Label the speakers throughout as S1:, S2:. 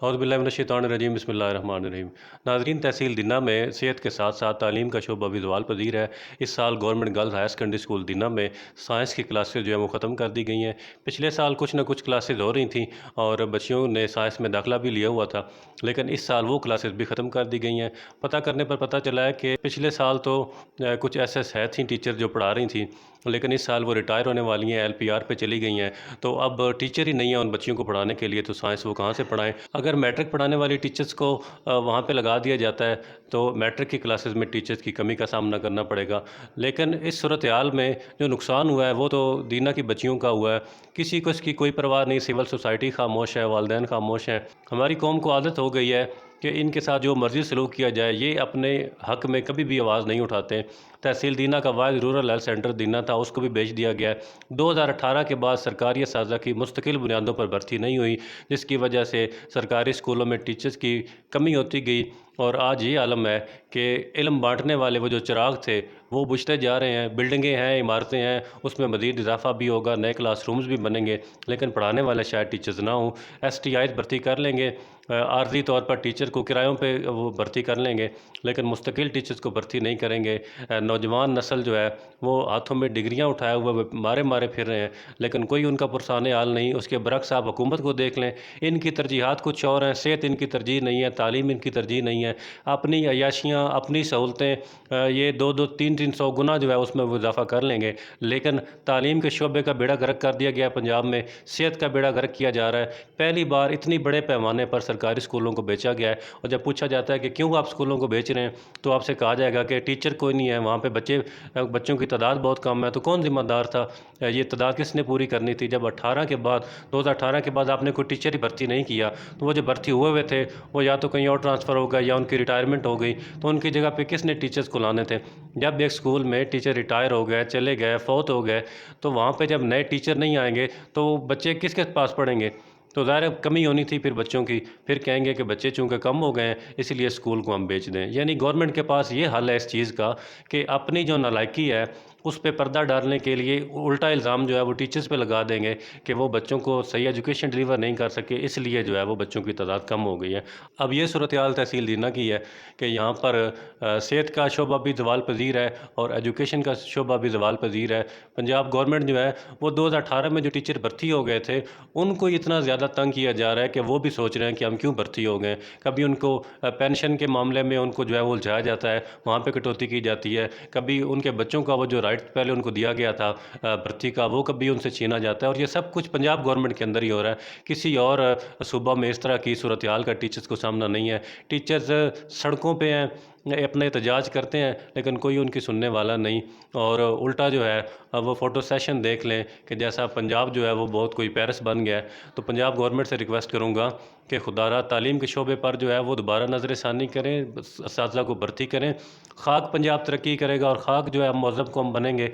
S1: औज़ुबिल्लाहि बिस्मिल्लाहिर्रहमानिर्रहीम। नाज़रीन, तहसील दिन्ना में सेहत के साथ साथ तालीम का शोबा भी ज़वाल पज़ीर है। इस साल government girls higher secondary school Dinna में साइंस की क्लासेस जो है वो ख़त्म कर दी गई हैं। पिछले साल कुछ ना कुछ क्लासेस हो रही थी और बच्चियों ने साइंस में दाखिला भी लिया हुआ था, लेकिन इस साल वो क्लासेस भी ख़त्म कर दी गई हैं। पता करने पर पता चला है कि पिछले साल तो कुछ एस है थी टीचर जो पढ़ा रही थी, लेकिन इस साल वो रिटायर होने वाली हैं, LPR पे चली गई हैं। तो अब टीचर ही नहीं है उन बच्चियों को पढ़ाने के लिए, तो साइंस वो कहाँ से पढ़ाएं। अगर मैट्रिक पढ़ाने वाली टीचर्स को वहाँ पे लगा दिया जाता है तो मैट्रिक की क्लासेस में टीचर्स की कमी का सामना करना पड़ेगा। लेकिन इस सूरत हाल में जो नुकसान हुआ है वो तो दीना की बच्चियों का हुआ है। किसी को इसकी कोई परवाह नहीं, सिविल सोसाइटी खामोश है, वालिदैन खामोश हैं। हमारी कौम को आदत हो गई है कि इनके साथ जो मर्ज़ी सलूक किया जाए, ये अपने हक़ में कभी भी आवाज़ नहीं उठाते। तहसील दीना का वाहिद रूरल हेल्थ सेंटर दीना था, उसको भी बेच दिया गया है। 2018 के बाद सरकारी असातिज़ा की मुस्तकिल बुनियादों पर भर्ती नहीं हुई, जिसकी वजह से सरकारी स्कूलों में टीचर्स की कमी होती गई और आज ये आलम है कि इल्म बांटने वाले वो जो चिराग थे वो बुझते जा रहे हैं। बिल्डिंगें हैं, इमारतें हैं, उसमें मज़ीद इजाफा भी होगा, नए क्लासरूम्स भी बनेंगे, लेकिन पढ़ाने वाले शायद टीचर्स ना हों। STIs भर्ती कर लेंगे, आर्जी तौर पर टीचर को किरायों पे वो भर्ती कर लेंगे, लेकिन मुस्तकिल टीचर्स को भर्ती नहीं करेंगे। नौजवान नस्ल जो है वो हाथों में डिग्रियां उठाए हुए मारे मारे फिर रहे हैं, लेकिन कोई उनका पुरसाने हाल नहीं। उसके बरक्स आप हुकूमत को देख लें, इनकी तरजीहात कुछ और हैं। सेहत इनकी तरजीह नहीं है, तालीम इनकी तरजीह नहीं है। अपनी अयाशियाँ, अपनी सहूलतें ये 2-2, 3-3 सौ गुना जो है उसमें वो इजाफा कर लेंगे, लेकिन तालीम के शोबे का बेड़ा गर्क कर दिया गया पंजाब में, सेहत का बेड़ा गर्क किया जा रहा है। पहली बार इतनी बड़े पैमाने पर सरकारी स्कूलों को बेचा गया है, और जब पूछा जाता है कि क्यों आप स्कूलों को बेच रहे हैं, तो आपसे कहा जाएगा कि टीचर कोई नहीं है, वहाँ पे बच्चों की तादाद बहुत कम है। तो कौन ज़िम्मेदार था? ये तादाद किसने पूरी करनी थी? जब 2018 के बाद आपने कोई टीचर ही भर्ती नहीं किया, तो वो जो भर्ती हुए हुए थे वो या तो कहीं और ट्रांसफ़र हो गए या उनकी रिटायरमेंट हो गई, तो उनकी जगह पे किसने टीचर्स को लाने थे? जब एक स्कूल में टीचर रिटायर हो गए, चले गए, फौत हो गए, तो वहाँ पे जब नए टीचर नहीं आएंगे तो बच्चे किसके पास पढ़ेंगे? तो ज़ाहिर है कमी होनी थी फिर बच्चों की। फिर कहेंगे कि बच्चे चूँकि कम हो गए हैं इसलिए स्कूल को हम बेच दें। यानी गवर्नमेंट के पास ये हल है इस चीज़ का कि अपनी जो नालायकी है उस पे पर्दा डालने के लिए उल्टा इल्ज़ाम जो है वो टीचर्स पे लगा देंगे कि वो बच्चों को सही एजुकेशन डिलीवर नहीं कर सके, इसलिए जो है वो बच्चों की तादाद कम हो गई है। अब ये सूरत हाल तहसील दीना की है कि यहाँ पर सेहत का शोबा भी ज़वाल पज़ीर है और एजुकेशन का शोबा भी ज़वाल पज़ीर है। पंजाब गवर्नमेंट जो है वो 2018 में जो टीचर भर्ती हो गए थे उनको इतना ज़्यादा तंग किया जा रहा है कि वो भी सोच रहे हैं कि हम क्यों भर्ती हो गए। कभी उनको पेंशन के मामले में उनको जो है वो उलझाया जाता है, वहाँ पे कटौती की जाती है। कभी उनके बच्चों का वो जो राइट पहले उनको दिया गया था भर्ती का, वो कभी उनसे छीना जाता है, और ये सब कुछ पंजाब गवर्नमेंट के अंदर ही हो रहा है। किसी और सूबा में इस तरह की सूरत हाल का टीचर्स को सामना नहीं है। टीचर्स सड़कों पे हैं, अपना एहतजाज करते हैं, लेकिन कोई उनकी सुनने वाला नहीं। और उल्टा जो है अब वो फ़ोटो सेशन देख लें कि जैसा पंजाब जो है वो बहुत कोई पेरिस बन गया है। तो पंजाब गवर्नमेंट से रिक्वेस्ट करूँगा कि खुदारा तालीम के शोबे पर जो है वो दोबारा नज़र षानी करें, असातिज़ा को भर्ती करें। ख़ाक पंजाब तरक्की करेगा और ख़ाक जो है महज़ब कौम बनेंगे।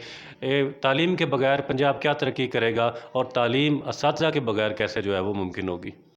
S1: तालीम के बगैर पंजाब क्या तरक्की करेगा, और तालीम असातिज़ा के बगैर कैसे जो है वो मुमकिन होगी।